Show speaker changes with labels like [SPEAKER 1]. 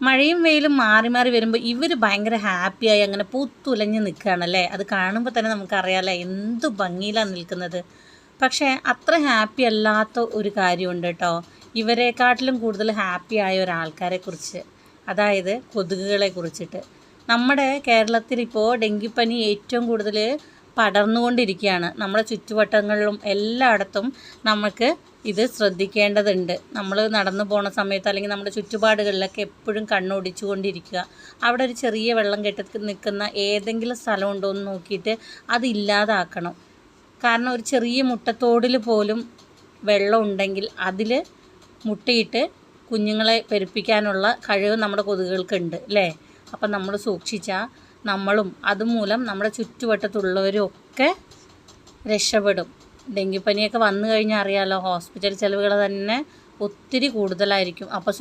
[SPEAKER 1] മഴയും വെയിലും മാറി മാറി വരുമ്പോൾ ഇവർ ഭയങ്കര ഹാപ്പിയായി അങ്ങനെ പൂത്തുലഞ്ഞ് നിൽക്കുകയാണല്ലേ. അത് കാണുമ്പോൾ തന്നെ നമുക്കറിയാമല്ലേ എന്ത് ഭംഗിയിലാണ് നിൽക്കുന്നത്. പക്ഷേ അത്ര ഹാപ്പി അല്ലാത്ത ഒരു കാര്യമുണ്ട് കേട്ടോ, ഇവരെക്കാട്ടിലും കൂടുതൽ ഹാപ്പി ആയ ഒരാൾക്കാരെക്കുറിച്ച്, അതായത് കൊതുകുകളെ കുറിച്ചിട്ട്. നമ്മുടെ കേരളത്തിൽ ഇപ്പോൾ ഡെങ്കിപ്പനി ഏറ്റവും കൂടുതൽ പടർന്നുകൊണ്ടിരിക്കുകയാണ്. നമ്മുടെ ചുറ്റുവട്ടങ്ങളിലും എല്ലായിടത്തും നമുക്ക് ഇത് ശ്രദ്ധിക്കേണ്ടതുണ്ട്. നമ്മൾ നടന്നു പോണ സമയത്ത് അല്ലെങ്കിൽ നമ്മുടെ ചുറ്റുപാടുകളിലൊക്കെ എപ്പോഴും കണ്ണോടിച്ചു കൊണ്ടിരിക്കുക. അവിടെ ഒരു ചെറിയ വെള്ളം കെട്ടി നിൽക്കുന്ന ഏതെങ്കിലും സ്ഥലം ഉണ്ടോ എന്ന് നോക്കിയിട്ട് അത് ഇല്ലാതാക്കണം. കാരണം ഒരു ചെറിയ മുട്ടത്തോടിൽ പോലും വെള്ളം ഉണ്ടെങ്കിൽ അതിൽ മുട്ടയിട്ട് കുഞ്ഞുങ്ങളെ പെരുപ്പിക്കാനുള്ള കഴിവ് നമ്മുടെ കൊതുകുകൾക്കുണ്ട് അല്ലേ. അപ്പം നമ്മൾ സൂക്ഷിച്ചാൽ നമ്മളും അതുമൂലം നമ്മുടെ ചുറ്റുവട്ടത്തുള്ളവരും ഒക്കെ രക്ഷപ്പെടും. ഡെങ്കിപ്പനിയൊക്കെ വന്നു കഴിഞ്ഞാൽ അറിയാമല്ലോ, ഹോസ്പിറ്റൽ ചിലവുകൾ തന്നെ ഒത്തിരി കൂടുതലായിരിക്കും. അപ്പോൾ